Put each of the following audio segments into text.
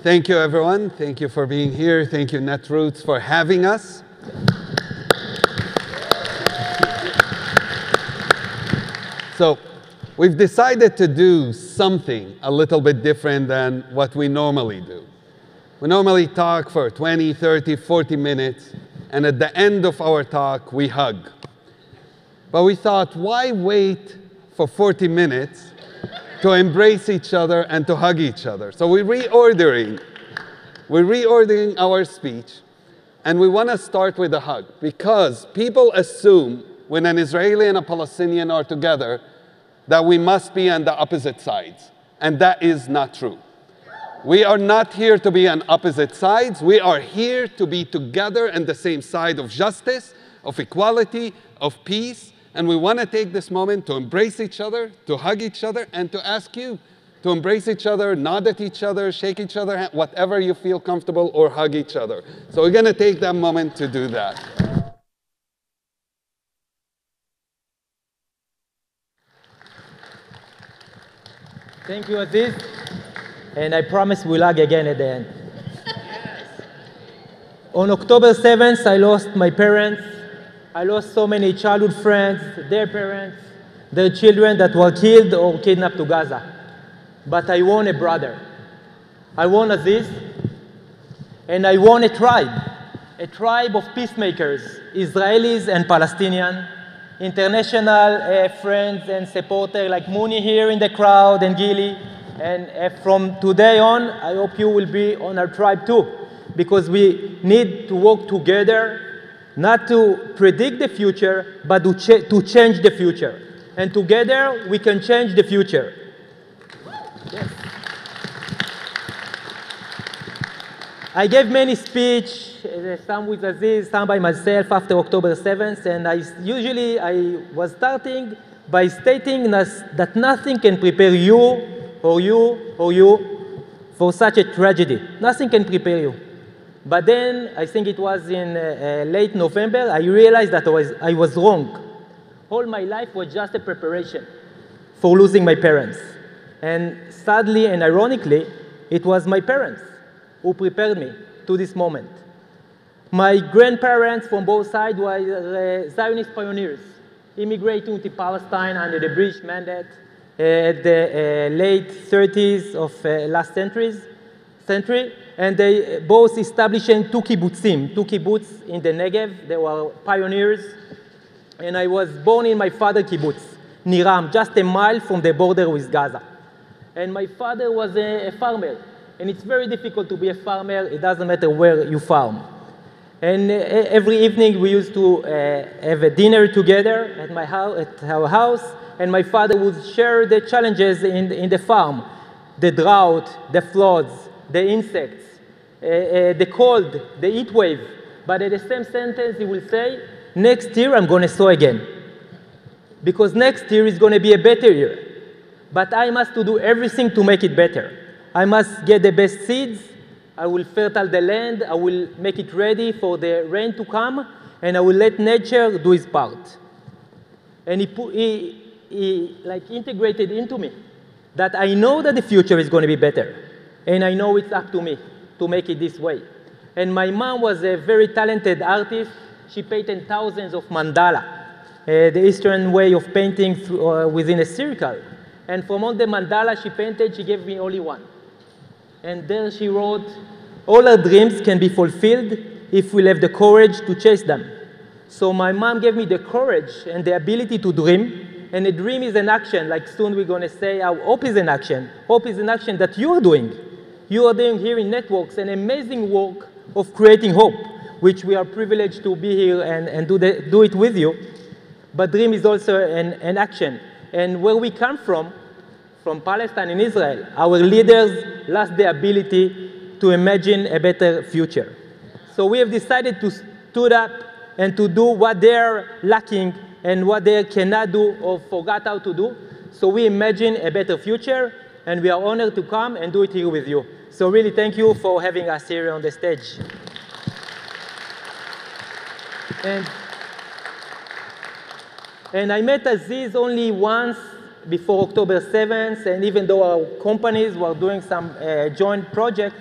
Thank you, everyone. Thank you for being here. Thank you, Netroots, for having us. So we've decided to do something a little bit different than what we normally do. We normally talk for 20, 30, 40 minutes, and at the end of our talk, we hug. But we thought, why wait for 40 minutes to embrace each other and to hug each other? So we're reordering our speech, and we want to start with a hug, because people assume when an Israeli and a Palestinian are together that we must be on the opposite sides, and that is not true. We are not here to be on opposite sides. We are here to be together on the same side of justice, of equality, of peace. And we want to take this moment to embrace each other, to hug each other, and to ask you to embrace each other, nod at each other, shake each other, whatever you feel comfortable, or hug each other. So we're going to take that moment to do that. Thank you, Aziz. And I promise we'll hug again at the end. On October 7th, I lost my parents. I lost so many childhood friends, their parents, their children that were killed or kidnapped to Gaza. But I won a brother. I won Aziz, and I won a tribe of peacemakers, Israelis and Palestinian, international friends and supporters like Mooney here in the crowd and Gili. And from today on, I hope you will be on our tribe too, because we need to work together, not to predict the future, but to change the future. And together, we can change the future. Yes. I gave many speeches, some with Aziz, some by myself after October 7th, and I was starting by stating that nothing can prepare you or you for such a tragedy. Nothing can prepare you. But then, I think it was in late November, I realized that I was wrong. All my life was just a preparation for losing my parents. And sadly and ironically, it was my parents who prepared me to this moment. My grandparents from both sides were Zionist pioneers, immigrating to Palestine under the British mandate at the late 30s of last century. And they both establishing two kibbutz in the Negev. They were pioneers. And I was born in my father's kibbutz, Niram, just a mile from the border with Gaza. And my father was a farmer. And it's very difficult to be a farmer. It doesn't matter where you farm. And every evening we used to have a dinner together at our house. And my father would share the challenges in the farm, the drought, the floods, the insects, the cold, the heat wave. But at the same sentence, he will say, next year I'm going to sow again. Because next year is going to be a better year. But I must do everything to make it better. I must get the best seeds. I will fertile the land. I will make it ready for the rain to come. And I will let nature do its part. And he like integrated into me that I know that the future is going to be better. And I know it's up to me to make it this way. And my mom was a very talented artist. She painted thousands of mandala, the Eastern way of painting within a circle. And from all the mandala she painted, she gave me only one. And there she wrote, all our dreams can be fulfilled if we have the courage to chase them. So my mom gave me the courage and the ability to dream. And a dream is an action, like soon we're going to say how hope is an action. Hope is an action that you are doing. You are doing here in Networks an amazing work of creating hope, which we are privileged to be here and do it with you. But dream is also an action. And where we come from Palestine and Israel, our leaders lost the ability to imagine a better future. So we have decided to stood up and to do what they're lacking and what they cannot do or forgot how to do. So we imagine a better future, and we are honored to come and do it here with you. So really thank you for having us here on the stage. And I met Aziz only once before October 7th, and even though our companies were doing some joint projects,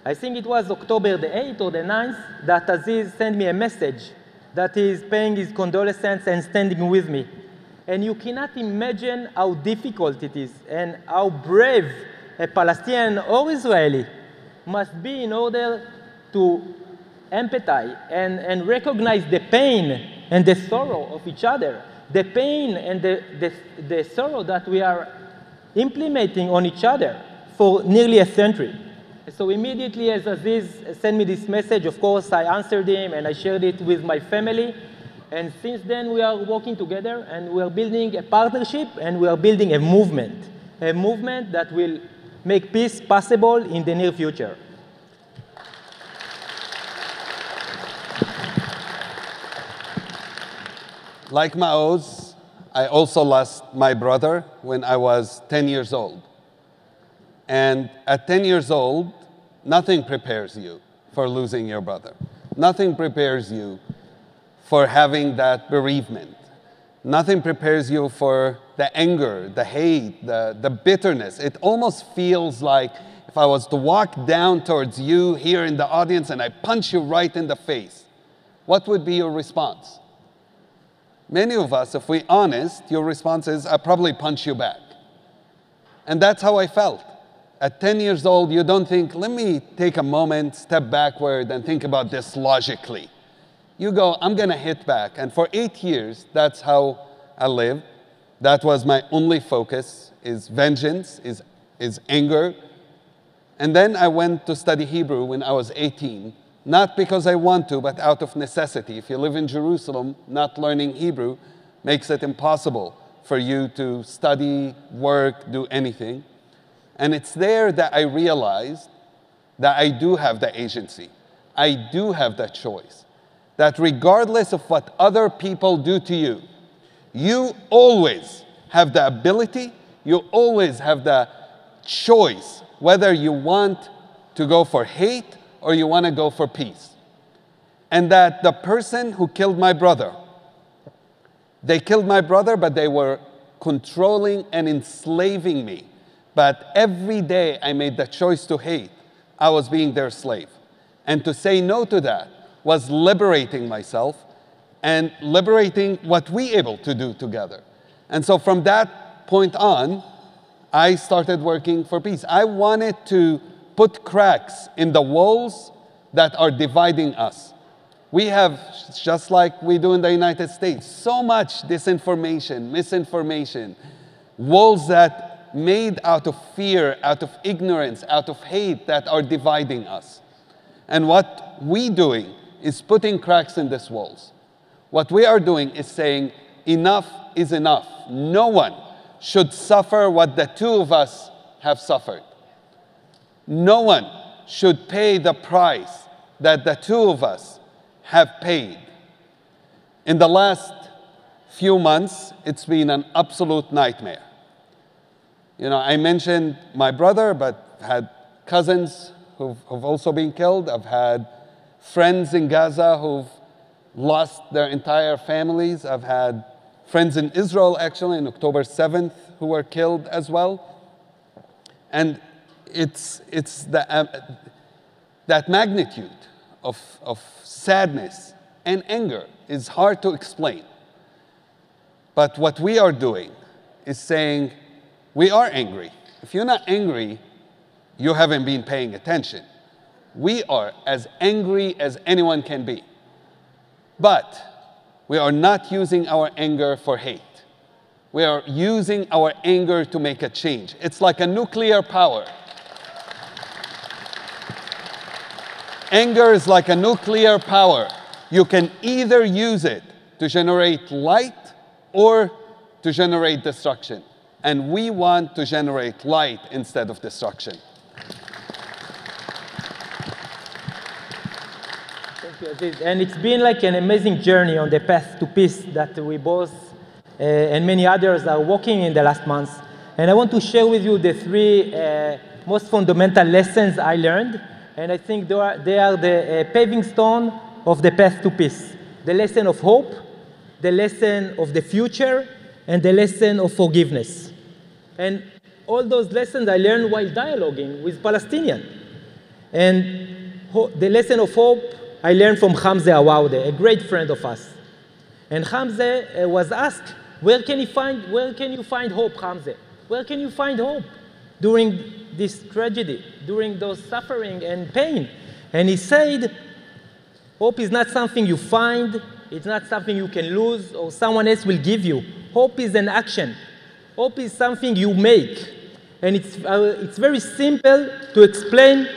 I think it was October the 8th or the 9th that Aziz sent me a message that he's paying his condolences and standing with me. And you cannot imagine how difficult it is and how brave a Palestinian or Israeli must be in order to empathize and recognize the pain and the sorrow of each other, the pain and the sorrow that we are implementing on each other for nearly a century. So immediately as Aziz sent me this message, of course, I answered him and I shared it with my family. And since then, we are working together and we are building a partnership and we are building a movement that will make peace possible in the near future. Like Maoz, I also lost my brother when I was 10 years old. And at 10 years old, nothing prepares you for losing your brother. Nothing prepares you for having that bereavement. Nothing prepares you for the anger, the hate, the bitterness. It almost feels like if I was to walk down towards you here in the audience and I punch you right in the face, what would be your response? Many of us, if we're honest, your response is, I probably punch you back. And that's how I felt. At 10 years old, you don't think, let me take a moment, step backward, and think about this logically. You go, I'm going to hit back. And for 8 years, that's how I lived. That was my only focus, is vengeance, is anger. And then I went to study Hebrew when I was 18. Not because I want to, but out of necessity. If you live in Jerusalem, not learning Hebrew makes it impossible for you to study, work, do anything. And it's there that I realized that I do have the agency. I do have that choice. That regardless of what other people do to you, you always have the ability, you always have the choice, whether you want to go for hate or you want to go for peace. And that the person who killed my brother, they killed my brother, but they were controlling and enslaving me. But every day I made the choice to hate, I was being their slave. And to say no to that was liberating myself and liberating what we able to do together. And so from that point on, I started working for peace. I wanted to put cracks in the walls that are dividing us. We have, just like we do in the United States, so much disinformation, misinformation, walls that made out of fear, out of ignorance, out of hate that are dividing us. And what we doing is putting cracks in these walls. What we are doing is saying, enough is enough. No one should suffer what the two of us have suffered. No one should pay the price that the two of us have paid. In the last few months, it's been an absolute nightmare. You know, I mentioned my brother, but I've had cousins who've also been killed. I've had friends in Gaza who've lost their entire families. I've had friends in Israel, actually, on October 7th, who were killed as well. And it's that magnitude of sadness and anger is hard to explain. But what we are doing is saying, we are angry. If you're not angry, you haven't been paying attention. We are as angry as anyone can be. But we are not using our anger for hate. We are using our anger to make a change. It's like a nuclear power. Anger is like a nuclear power. You can either use it to generate light or to generate destruction. And we want to generate light instead of destruction. Thank you, Aziz. And it's been like an amazing journey on the path to peace that we both and many others are walking in the last months. And I want to share with you the three most fundamental lessons I learned. And I think they are the paving stone of the path to peace. The lesson of hope, the lesson of the future, and the lesson of forgiveness. And all those lessons I learned while dialoguing with Palestinians. And the lesson of hope I learned from Hamze Awaude, a great friend of us. And Hamze was asked, where can you find hope, Hamze? Where can you find hope during this tragedy, during those suffering and pain? And he said, hope is not something you find, it's not something you can lose or someone else will give you. Hope is an action. Hope is something you make. And it's very simple to explain.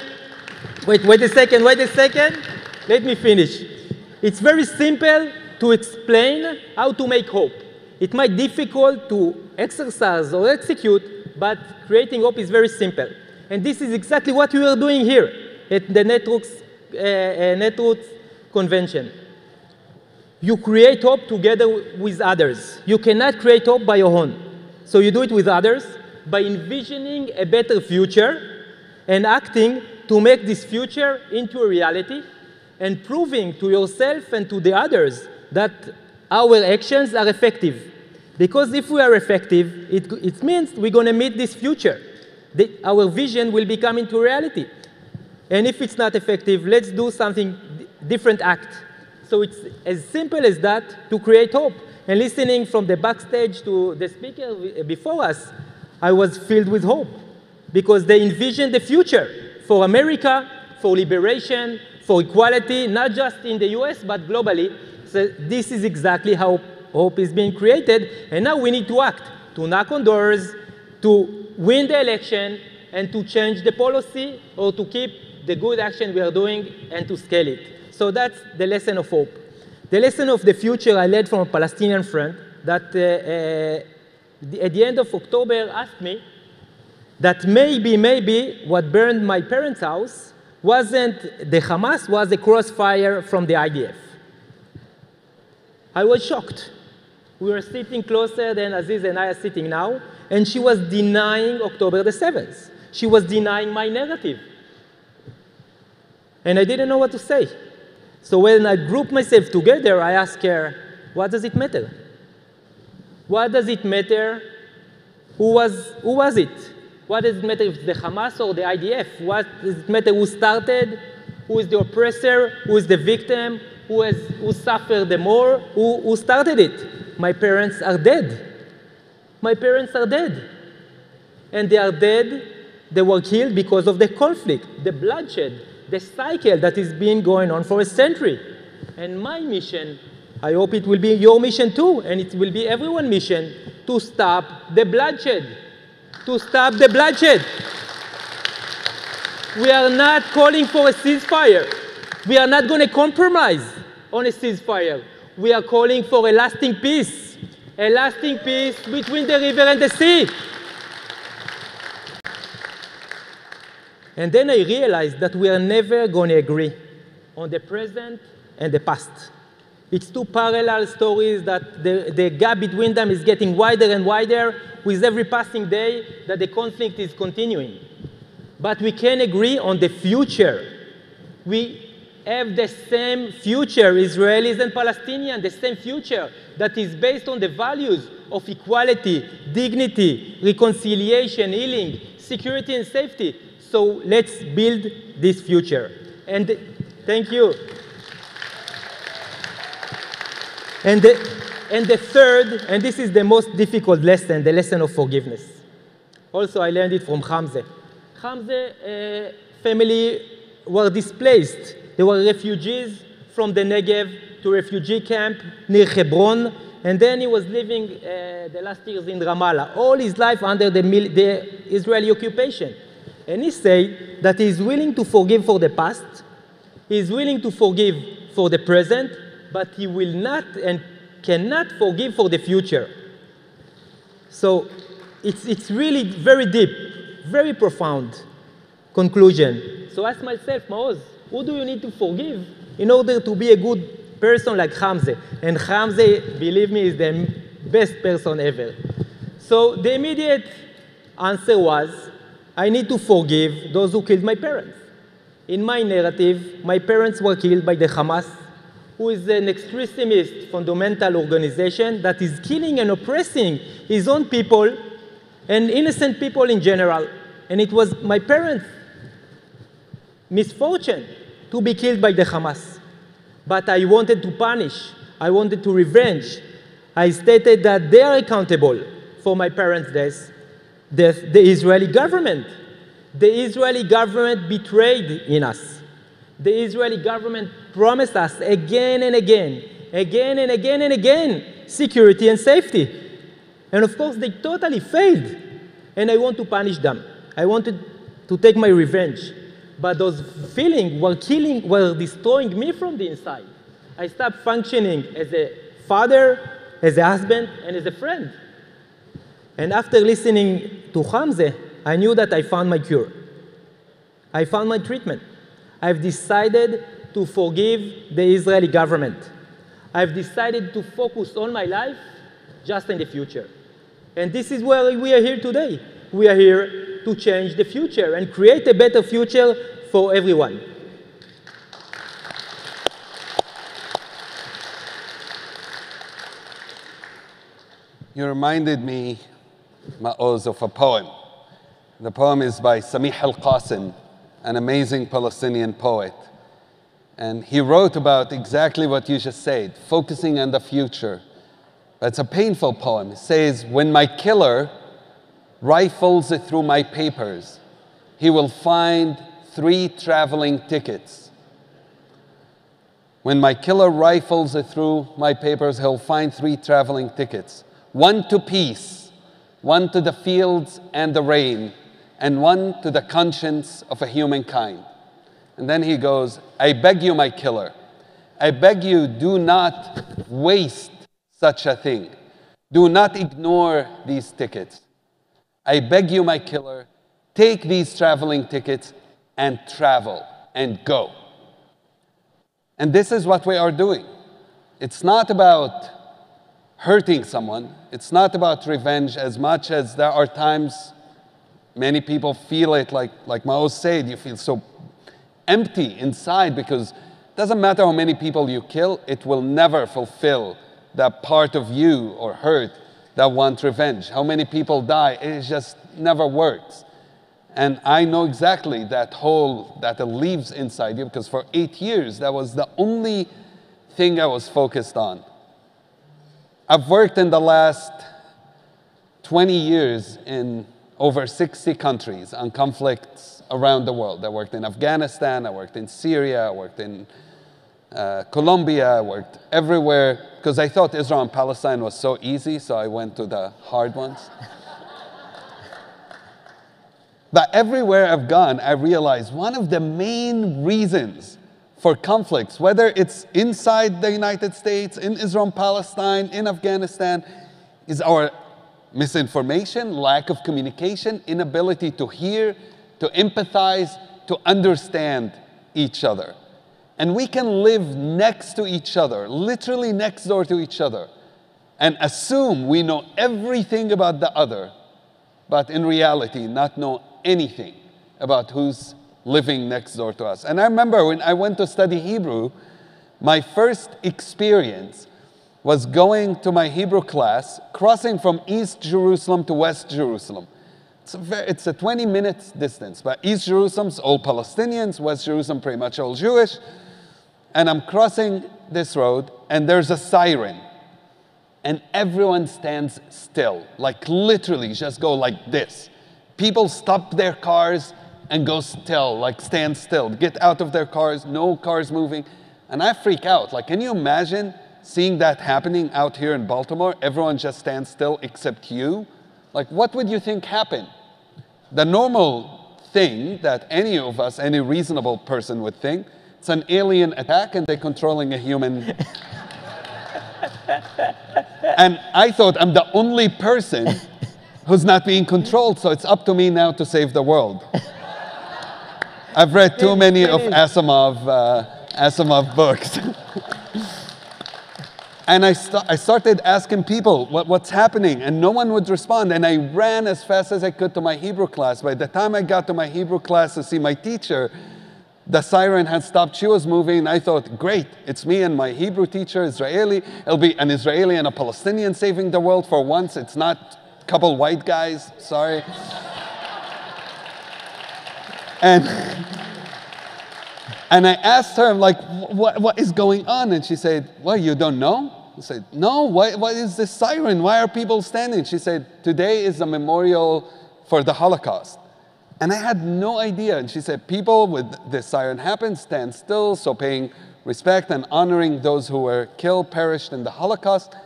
Wait a second. Let me finish. It's very simple to explain how to make hope. It might be difficult to exercise or execute, but creating hope is very simple. And this is exactly what we are doing here at the Netroots convention. You create hope together with others. You cannot create hope by your own. So you do it with others by envisioning a better future and acting to make this future into a reality and proving to yourself and to the others that our actions are effective. Because if we are effective, it means we're going to meet this future. Our vision will become into reality. And if it's not effective, let's do something different act. So it's as simple as that to create hope. And listening from the backstage to the speaker before us, I was filled with hope because they envisioned the future for America, for liberation, for equality, not just in the US, but globally. So this is exactly how hope is being created. And now we need to act, to knock on doors, to win the election, and to change the policy or to keep the good action we are doing and to scale it. So that's the lesson of hope. The lesson of the future I learned from a Palestinian friend that at the end of October asked me that maybe what burned my parents' house wasn't the Hamas, was a crossfire from the IDF. I was shocked. We were sitting closer than Aziz and I are sitting now, and she was denying October the 7th. She was denying my narrative. And I didn't know what to say. So when I grouped myself together, I asked her, what does it matter? What does it matter? Who was it? What does it matter if it's the Hamas or the IDF? What does it matter who started? Who is the oppressor? Who is the victim? Who suffered the more? Who started it? My parents are dead. My parents are dead. And they are dead. They were killed because of the conflict, the bloodshed, the cycle that has been going on for a century. And my mission, I hope it will be your mission too, and it will be everyone's mission, to stop the bloodshed. To stop the bloodshed. We are not calling for a ceasefire. We are not going to compromise on a ceasefire. We are calling for a lasting peace between the river and the sea. And then I realized that we are never going to agree on the present and the past. It's two parallel stories that the gap between them is getting wider and wider with every passing day that the conflict is continuing. But we can agree on the future. We have the same future, Israelis and Palestinians, the same future that is based on the values of equality, dignity, reconciliation, healing, security and safety. So let's build this future. And thank you. And the third, and this is the most difficult lesson, the lesson of forgiveness. Also, I learned it from Hamze. Hamze's family were displaced. They were refugees from the Negev to a refugee camp near Hebron, and then he was living the last years in Ramallah, all his life under the Israeli occupation. And he said that he is willing to forgive for the past, he is willing to forgive for the present, but he will not and cannot forgive for the future. So it's really very deep, very profound conclusion. So I ask myself, Maoz, who do you need to forgive in order to be a good person like Hamze? And Hamze, believe me, is the best person ever. So the immediate answer was, I need to forgive those who killed my parents. In my narrative, my parents were killed by the Hamas who is an extremist fundamental organization that is killing and oppressing his own people and innocent people in general. And it was my parents' misfortune to be killed by the Hamas. But I wanted to punish. I wanted to revenge. I stated that they are accountable for my parents' death, the Israeli government. The Israeli government betrayed in us. The Israeli government promised us again and again, security and safety. And of course, they totally failed. And I want to punish them. I wanted to take my revenge. But those feelings were destroying me from the inside. I stopped functioning as a father, as a husband, and as a friend. And after listening to Hamze, I knew that I found my cure. I found my treatment. I've decided to forgive the Israeli government. I've decided to focus all my life just in the future. And this is where we are here today. We are here to change the future and create a better future for everyone. You reminded me, Maoz, of a poem. The poem is by Samih al-Qasim, an amazing Palestinian poet. And he wrote about exactly what you just said, focusing on the future. But it's a painful poem. It says, when my killer rifles through my papers, he will find 3 traveling tickets. When my killer rifles through my papers, he'll find 3 traveling tickets. 1 to peace, 1 to the fields and the rain, and 1 to the conscience of a humankind. And then he goes, I beg you, my killer, I beg you, do not waste such a thing. Do not ignore these tickets. I beg you, my killer, take these traveling tickets and travel and go. And this is what we are doing. It's not about hurting someone. It's not about revenge as much as there are times many people feel it, like Maoz said, you feel so empty inside because it doesn't matter how many people you kill, it will never fulfill that part of you or hurt that want revenge. How many people die, it just never works. And I know exactly that hole that it leaves inside you because for 8 years, that was the only thing I was focused on. I've worked in the last 20 years in over 60 countries on conflicts around the world. I worked in Afghanistan, I worked in Syria, I worked in Colombia, I worked everywhere because I thought Israel and Palestine was so easy, so I went to the hard ones. But everywhere I've gone, I realized one of the main reasons for conflicts, whether it's inside the United States, in Israel and Palestine, in Afghanistan, is our misinformation, lack of communication, inability to hear, to empathize, to understand each other. And we can live next to each other, literally next door to each other, and assume we know everything about the other, but in reality not know anything about who's living next door to us. And I remember when I went to study Hebrew, my first experience was going to my Hebrew class, crossing from East Jerusalem to West Jerusalem. It's a 20-minute distance, but East Jerusalem's all Palestinians, West Jerusalem pretty much all Jewish. And I'm crossing this road, and there's a siren. And everyone stands still, like literally just go like this. People stop their cars and go still, like stand still, get out of their cars, no cars moving. And I freak out. Like, can you imagine seeing that happening out here in Baltimore? Everyone just stands still except you. Like, what would you think happened? The normal thing that any of us, any reasonable person would think, it's an alien attack and they're controlling a human. And I thought I'm the only person who's not being controlled, so it's up to me now to save the world. I've read too many of Asimov books. And I started asking people what's happening, and no one would respond. And I ran as fast as I could to my Hebrew class. By the time I got to my Hebrew class to see my teacher, The siren had stopped. She was moving. I thought, great, it's me and my Hebrew teacher, Israeli. It'll be an Israeli and a Palestinian saving the world for once. It's not a couple white guys, sorry. And I asked her, I'm like, what is going on? And she said, well, you don't know? I said, no, what is this siren? Why are people standing? She said, today is a memorial for the Holocaust. And I had no idea. And she said, people with this siren happen, stand still, so paying respect and honoring those who were killed, perished in the Holocaust.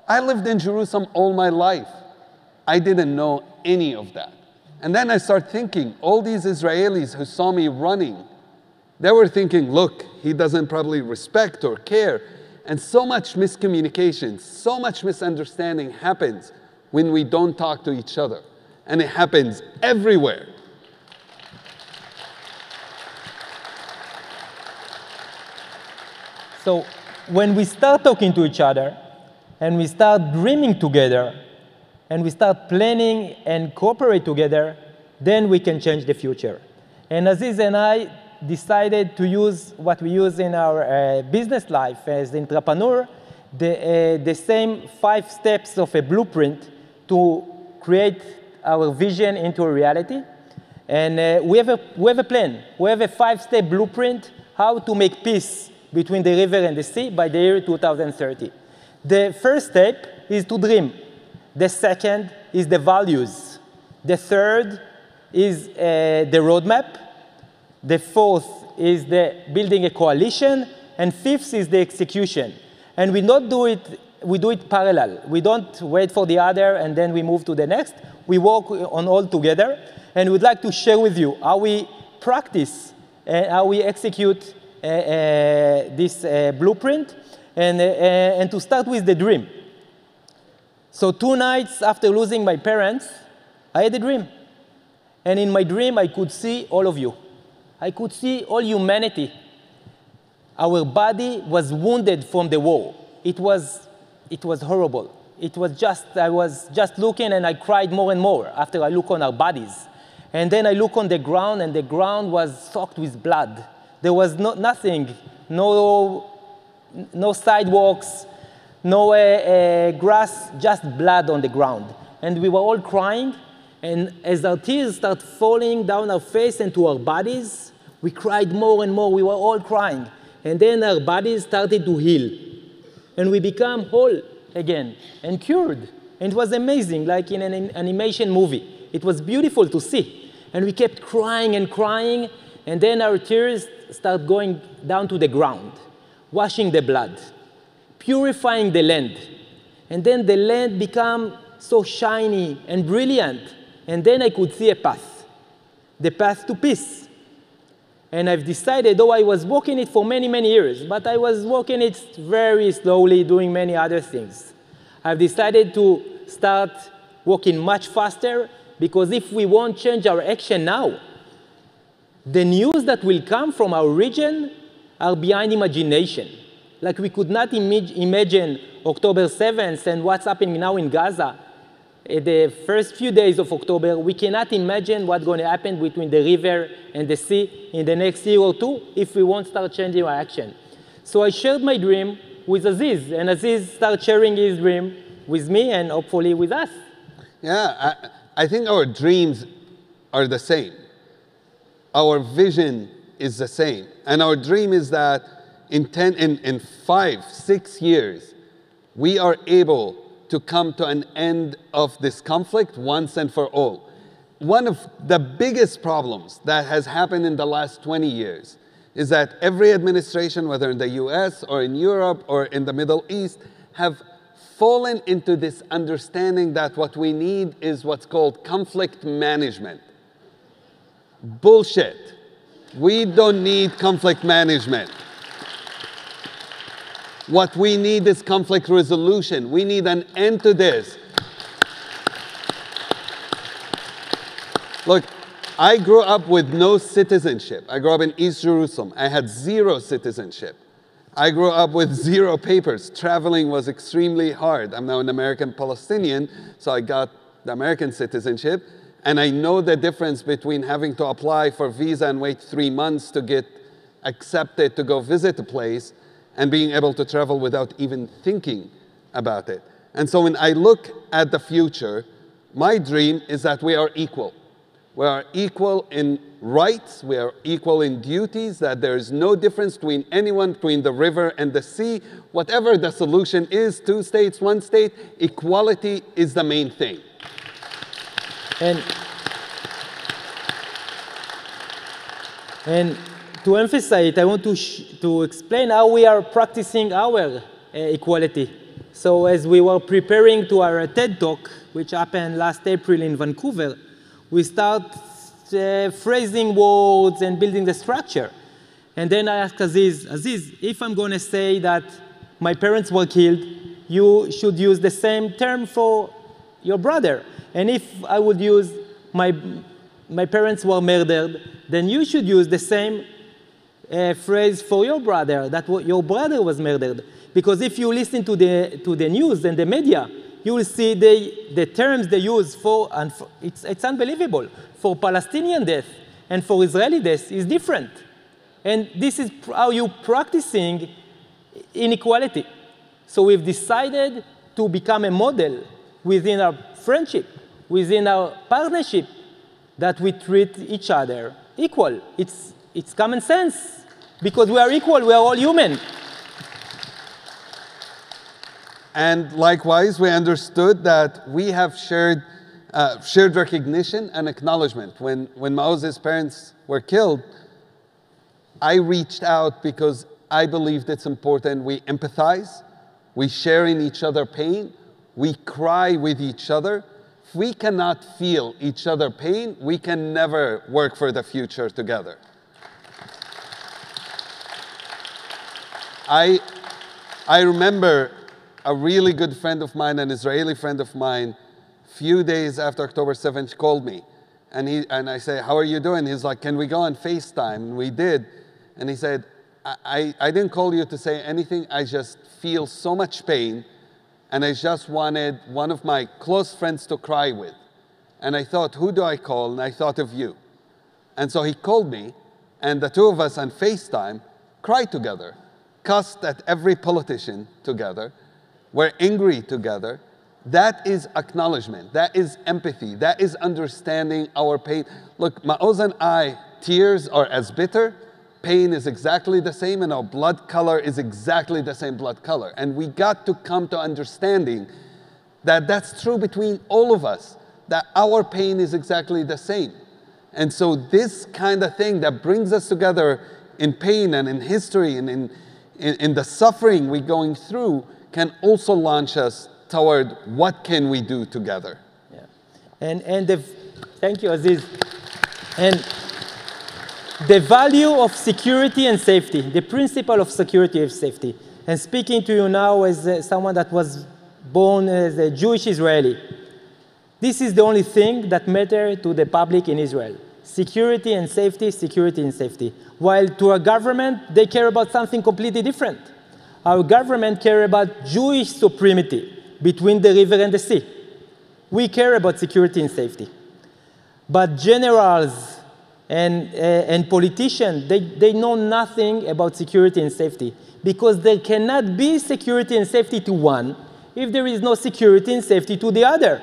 I lived in Jerusalem all my life. I didn't know any of that. And then I started thinking, all these Israelis who saw me running, they were thinking, look, he doesn't probably respect or care. And so much miscommunication, so much misunderstanding happens when we don't talk to each other. And it happens everywhere. So when we start talking to each other, and we start dreaming together, and we start planning and cooperate together, then we can change the future. And Aziz and I decided to use what we use in our business life as entrepreneur, the same 5 steps of a blueprint to create our vision into a reality. And we have a plan. We have a 5-step blueprint how to make peace between the river and the sea by the year 2030. The first step is to dream. The second is the values. The third is the roadmap. The fourth is the building a coalition. And fifth is the execution. And we do it parallel. We don't wait for the other and then we move to the next. We work on all together. And we'd like to share with you how we practice and how we execute this blueprint, and to start with the dream. So 2 nights after losing my parents, I had a dream. And in my dream, I could see all of you. I could see all humanity. Our body was wounded from the war. It was horrible. I was just looking and I cried more and more after I look on our bodies. And then I look on the ground and the ground was soaked with blood. There was nothing, no sidewalks, no grass, just blood on the ground. And we were all crying, and as our tears started falling down our face and to our bodies, we cried more and more. We were all crying. And then our bodies started to heal. And we became whole again and cured. And it was amazing, like in an animation movie. It was beautiful to see. And we kept crying and crying, and then our tears start going down to the ground, washing the blood, purifying the land. And then the land became so shiny and brilliant. And then I could see a path, the path to peace. And I've decided, though I was walking it for many, many years, but I was walking it very slowly, doing many other things. I've decided to start walking much faster, because if we won't change our action now, the news that will come from our region are beyond imagination. Like we could not imagine October 7th and what's happening now in Gaza. The first few days of October, we cannot imagine what's going to happen between the river and the sea in the next year or 2 if we won't start changing our action. So I shared my dream with Aziz, and Aziz started sharing his dream with me and hopefully with us. Yeah, I think our dreams are the same. Our vision is the same. And our dream is that in 5, 6 years, we are able to come to an end of this conflict once and for all. One of the biggest problems that has happened in the last 20 years is that every administration, whether in the US or in Europe or in the Middle East, have fallen into this understanding that what we need is what's called conflict management. Bullshit. We don't need conflict management. What we need is conflict resolution. We need an end to this. Look, I grew up with no citizenship. I grew up in East Jerusalem. I had 0 citizenship. I grew up with 0 papers. Traveling was extremely hard. I'm now an American Palestinian, so I got the American citizenship. And I know the difference between having to apply for visa and wait 3 months to get accepted to go visit a place and being able to travel without even thinking about it. And so when I look at the future, my dream is that we are equal. We are equal in rights, we are equal in duties, that there is no difference between anyone, between the river and the sea. Whatever the solution is, 2 states, 1 state, equality is the main thing. And to emphasize it, I want to explain how we are practicing our equality. So as we were preparing to our TED Talk, which happened last April in Vancouver, we start phrasing words and building the structure. And then I asked Aziz, if I'm going to say that my parents were killed, you should use the same term for your brother. And if I would use my parents were murdered, then you should use the same phrase for your brother, that your brother was murdered. Because if you listen to the news and the media, you will see the terms they use for, and it's unbelievable. For Palestinian death and for Israeli death is different. And this is how you're practicing inequality. So we've decided to become a model within our friendship, within our partnership, that we treat each other equal. It's common sense. Because we are equal, we are all human. And likewise, we understood that we have shared recognition and acknowledgement. When Maoz's parents were killed, I reached out because I believed it's important we empathize, we share in each other's pain, we cry with each other. If we cannot feel each other's pain, we can never work for the future together. I remember a really good friend of mine, an Israeli friend of mine, few days after October 7th called me. And I say, how are you doing? He's like, can we go on FaceTime? And we did. And he said, I didn't call you to say anything. I just feel so much pain. And I just wanted one of my close friends to cry with. And I thought, who do I call? And I thought of you. And so he called me. And the two of us on FaceTime cried together, cussed at every politician together. We're angry together. That is acknowledgement. That is empathy. That is understanding our pain. Look, Maoz and I, tears are as bitter. Pain is exactly the same, and our blood color is exactly the same blood color. And we got to come to understanding that that's true between all of us, that our pain is exactly the same. And so this kind of thing that brings us together in pain and in history and in the suffering we're going through can also launch us toward what can we do together. Yeah. Thank you, Aziz. And the value of security and safety, the principle of security and safety. And speaking to you now as someone that was born as a Jewish Israeli, this is the only thing that matters to the public in Israel. Security and safety, security and safety. While to our government, they care about something completely different. Our government cares about Jewish supremacy between the river and the sea. We care about security and safety. But generals and politicians, they know nothing about security and safety because there cannot be security and safety to one if there is no security and safety to the other.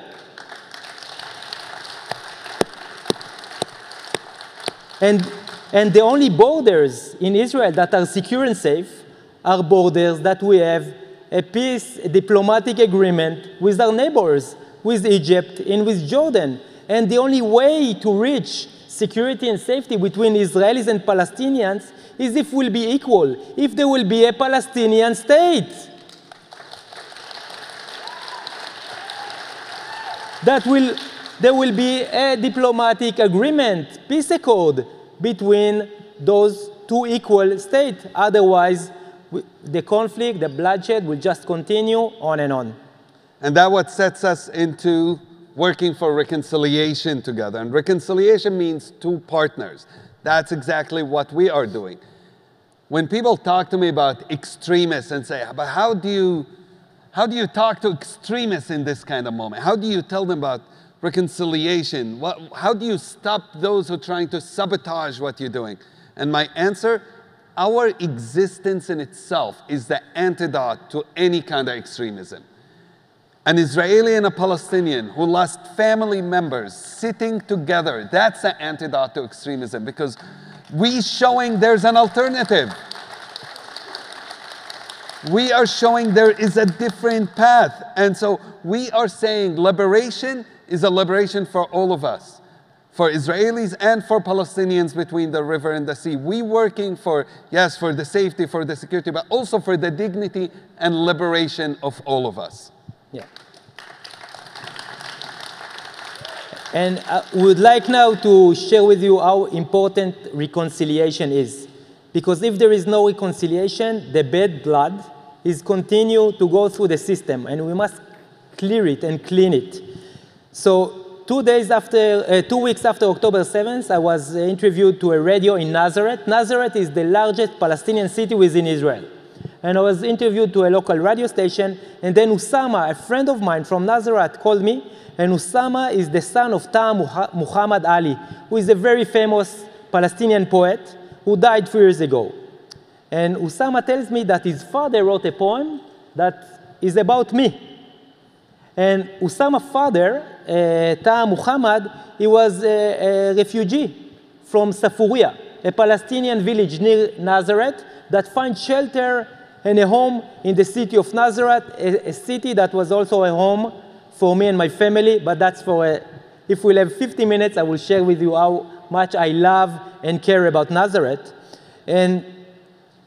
And the only borders in Israel that are secure and safe are borders that we have a peace, a diplomatic agreement with our neighbors, with Egypt and with Jordan. And the only way to reach security and safety between Israelis and Palestinians is if we'll be equal, if there will be a Palestinian state. There will be a diplomatic agreement, peace accord between those two equal states. Otherwise, the conflict, the bloodshed will just continue on and on. And that's what sets us into working for reconciliation together. And reconciliation means two partners. That's exactly what we are doing. When people talk to me about extremists and say, but how do you talk to extremists in this kind of moment? How do you tell them about reconciliation? How do you stop those who are trying to sabotage what you're doing? And my answer, our existence in itself is the antidote to any kind of extremism. An Israeli and a Palestinian who lost family members sitting together, that's the antidote to extremism, because we showing there's an alternative. We are showing there is a different path. And so we are saying liberation is a liberation for all of us, for Israelis and for Palestinians between the river and the sea. We working for, yes, for the safety, for the security, but also for the dignity and liberation of all of us. Yeah. And I would like now to share with you how important reconciliation is. Because if there is no reconciliation, the bad blood is continue to go through the system, and we must clear it and clean it. So 2 weeks after October 7th, I was interviewed to a radio in Nazareth. Nazareth is the largest Palestinian city within Israel. And I was interviewed to a local radio station, and then Usama, a friend of mine from Nazareth, called me, and Usama is the son of Taha Muhammad Ali, who is a very famous Palestinian poet who died 3 years ago. And Usama tells me that his father wrote a poem that is about me. And Usama's father, Taha Muhammad, he was a refugee from Safuria, a Palestinian village near Nazareth that finds shelter and a home in the city of Nazareth, a city that was also a home for me and my family, but that's for if we'll have 50 minutes, I will share with you how much I love and care about Nazareth. And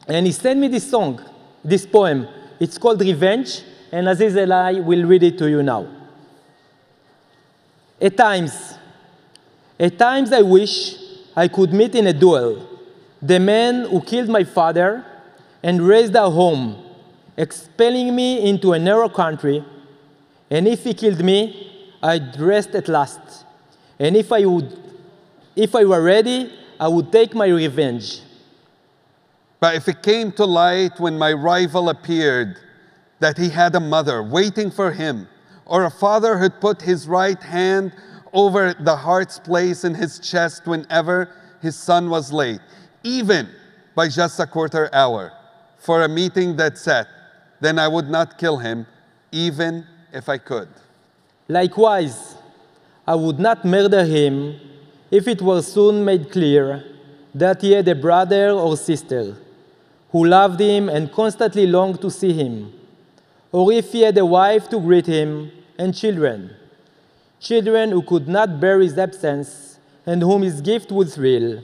he sent me this song, this poem. It's called Revenge, and Aziz and I will read it to you now. At times I wish I could meet in a duel the man who killed my father and raised our home, expelling me into a narrow country. And if he killed me, I'd rest at last. And if I were ready, I would take my revenge. But if it came to light when my rival appeared, that he had a mother waiting for him, or a father who'd put his right hand over the heart's place in his chest whenever his son was late, even by just a quarter hour, for a meeting that's set, then I would not kill him, even if I could. Likewise, I would not murder him if it were soon made clear that he had a brother or sister who loved him and constantly longed to see him, or if he had a wife to greet him and children who could not bear his absence and whom his gift would thrill,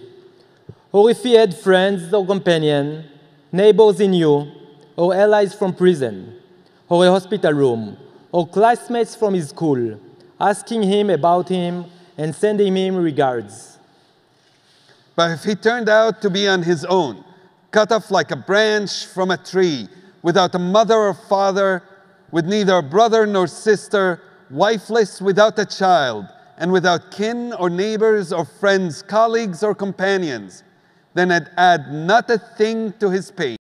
or if he had friends or companions, neighbors he knew, or allies from prison, or a hospital room, or classmates from his school, asking him about him and sending him regards. But if he turned out to be on his own, cut off like a branch from a tree, without a mother or father, with neither brother nor sister, wifeless without a child, and without kin or neighbors or friends, colleagues or companions, then I'd add not a thing to his pain.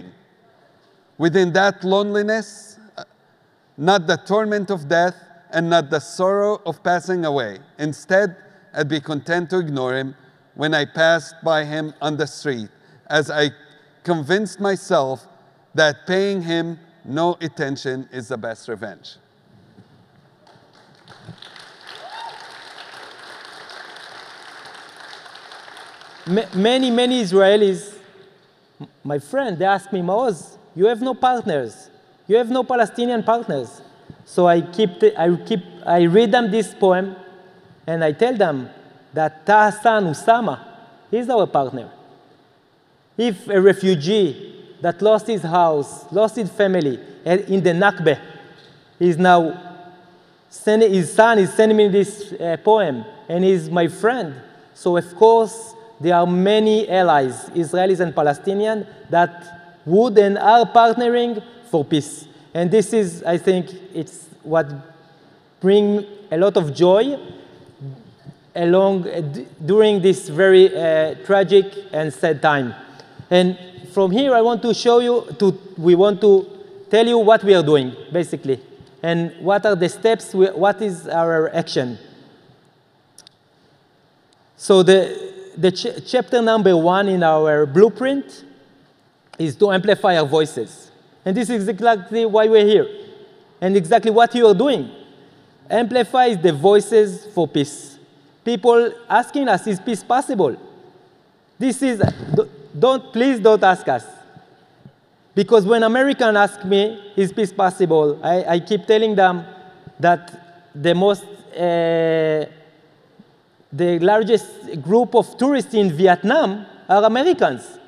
Within that loneliness, not the torment of death, and not the sorrow of passing away. Instead, I'd be content to ignore him when I passed by him on the street, as I convinced myself that paying him no attention is the best revenge. Many Israelis, my friend, they ask me, Maoz, you have no partners. You have no Palestinian partners. So I read them this poem, and I tell them that Taha's son, Usama, he's our partner. If a refugee that lost his house, lost his family in the Nakba, his son is sending me this poem, and he's my friend. So of course, there are many allies, Israelis and Palestinians, that would and are partnering for peace. And this is, I think, it's what brings a lot of joy during this very tragic and sad time. And from here, I want to show you, we want to tell you what we are doing, basically, and what are the steps, what is our action. So chapter number 1 in our blueprint is to amplify our voices. And this is exactly why we're here, and exactly what you are doing. Amplify the voices for peace. People asking us, is peace possible? This is, please don't ask us. Because when Americans ask me, is peace possible, I keep telling them that the largest group of tourists in Vietnam are Americans.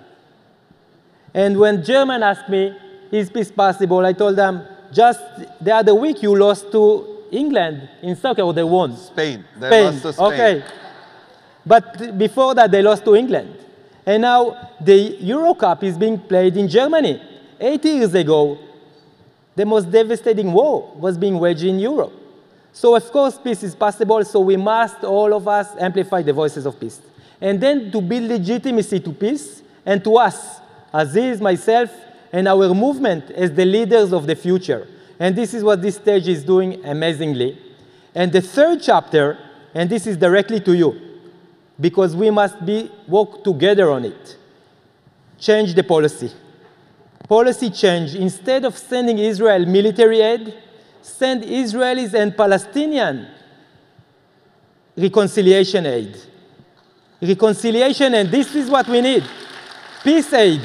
And when Germans ask me, is peace possible, I told them, just the other week you lost to England in soccer, or they won. Spain. They lost to Spain. Okay. But before that, they lost to England. And now the Euro Cup is being played in Germany. 80 years ago, the most devastating war was being waged in Europe. So of course, peace is possible, so we must, all of us, amplify the voices of peace. And then to build legitimacy to peace, and to us, Aziz, myself, and our movement as the leaders of the future. And this is what this stage is doing amazingly. And the third chapter, and this is directly to you, because we must work together on it. Change the policy. Policy change. Instead of sending Israel military aid, send Israelis and Palestinian reconciliation aid. Reconciliation, and this is what we need. Peace aid.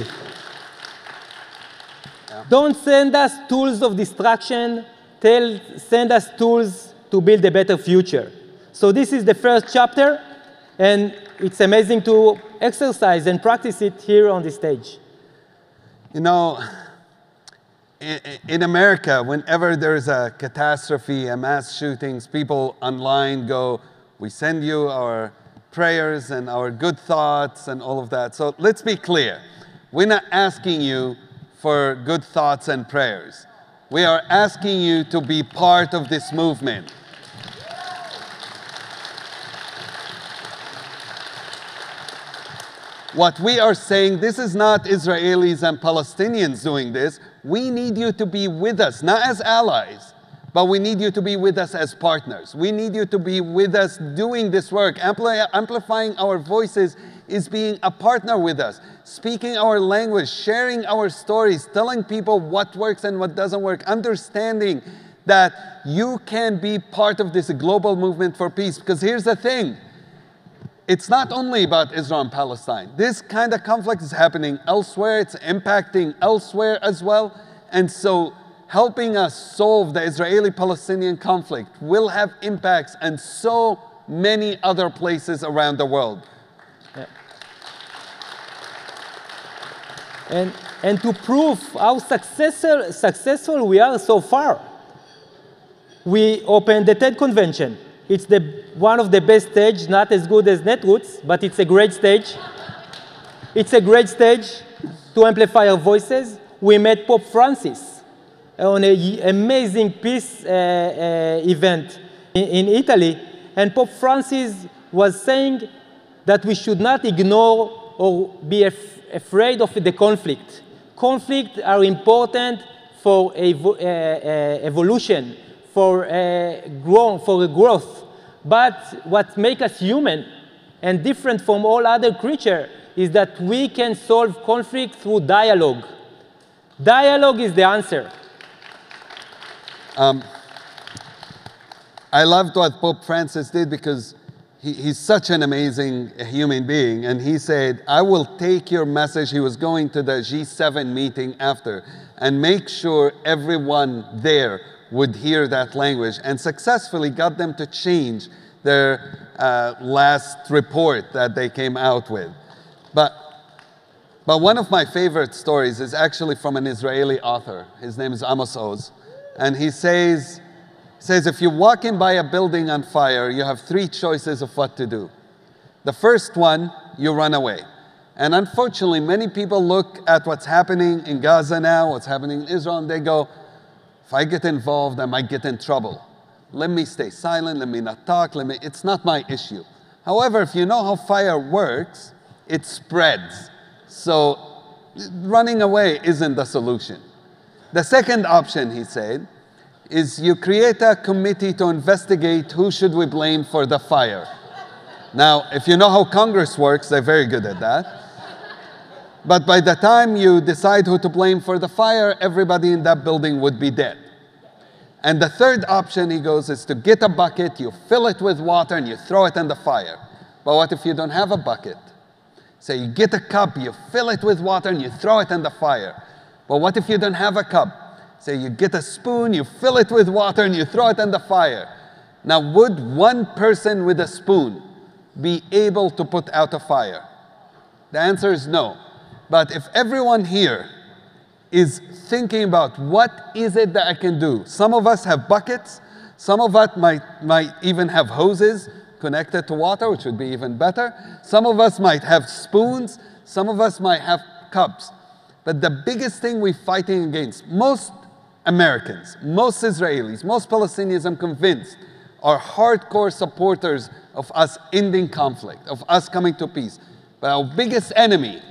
Don't send us tools of destruction. Send us tools to build a better future. So this is the first chapter, and it's amazing to exercise and practice it here on the stage. You know, in America, whenever there's a catastrophe, a mass shootings, people online go, we send you our prayers and our good thoughts and all of that. So let's be clear. We're not asking you for good thoughts and prayers. We are asking you to be part of this movement. What we are saying, this is not Israelis and Palestinians doing this. We need you to be with us, not as allies, but we need you to be with us as partners. We need you to be with us doing this work. Amplifying our voices is being a partner with us, speaking our language, sharing our stories, telling people what works and what doesn't work, understanding that you can be part of this global movement for peace. Because here's the thing, it's not only about Israel and Palestine. This kind of conflict is happening elsewhere, it's impacting elsewhere as well. And so helping us solve the Israeli-Palestinian conflict will have impacts in so many other places around the world. Yeah. And to prove how successful we are so far, we opened the TED Convention. It's one of the best stages, not as good as Netroots, but it's a great stage. It's a great stage to amplify our voices. We met Pope Francis on an amazing peace event in Italy. And Pope Francis was saying that we should not ignore or be afraid of the conflict. Conflicts are important for evolution, for growth. But what makes us human and different from all other creatures is that we can solve conflict through dialogue. Dialogue is the answer. I loved what Pope Francis did because he's such an amazing human being. And he said, I will take your message. He was going to the G7 meeting after and make sure everyone there would hear that language, and successfully got them to change their last report that they came out with. But one of my favorite stories is actually from an Israeli author. His name is Maoz Inon. And he says, if you're walking by a building on fire, you have three choices of what to do. The first one, you run away. And unfortunately, many people look at what's happening in Gaza now, what's happening in Israel, and they go, if I get involved, I might get in trouble. Let me stay silent, let me not talk, it's not my issue. However, if you know how fire works, it spreads. So running away isn't the solution. The second option, he said, is you create a committee to investigate who should we blame for the fire. Now, if you know how Congress works, they're very good at that. But by the time you decide who to blame for the fire, everybody in that building would be dead. And the third option, he goes, is to get a bucket, you fill it with water, and you throw it in the fire. But what if you don't have a bucket? So you get a cup, you fill it with water, and you throw it in the fire. But what if you don't have a cup? So you get a spoon, you fill it with water, and you throw it in the fire. Now, would one person with a spoon be able to put out a fire? The answer is no. But if everyone here is thinking about what is it that I can do, some of us have buckets, some of us might even have hoses connected to water, which would be even better. Some of us might have spoons, some of us might have cups. But the biggest thing we're fighting against, most Americans, most Israelis, most Palestinians, I'm convinced, are hardcore supporters of us ending conflict, of us coming to peace. But our biggest enemy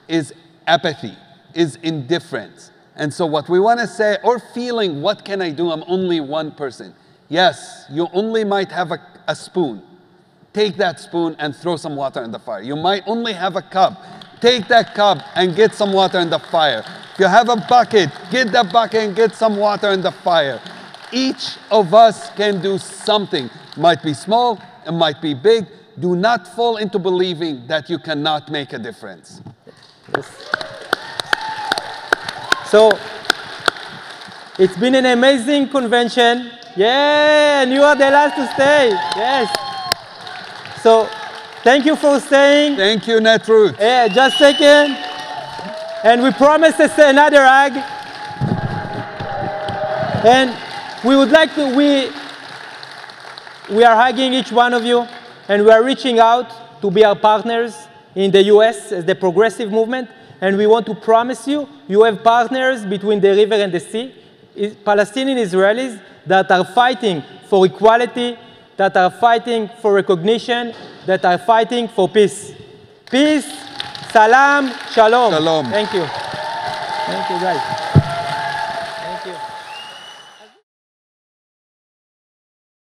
is apathy, is indifference. And so what we want to say, or feeling, what can I do? I'm only one person. Yes, you only might have a spoon. Take that spoon and throw some water in the fire. You might only have a cup. Take that cup and get some water in the fire. If you have a bucket, get that bucket and get some water in the fire. Each of us can do something. It might be small, it might be big. Do not fall into believing that you cannot make a difference. Yes. So, it's been an amazing convention. Yeah, and you are the last to stay. Yes. So, thank you for staying. Thank you, Netroots. Yeah, just a second. And we promise to say another hug. And we would like to, we are hugging each one of you, and we are reaching out to be our partners in the US as the progressive movement. And we want to promise you, you have partners between the river and the sea, Palestinian Israelis that are fighting for equality, that are fighting for recognition, that are fighting for peace. Peace, salam, shalom. Shalom. Thank you. Thank you, guys.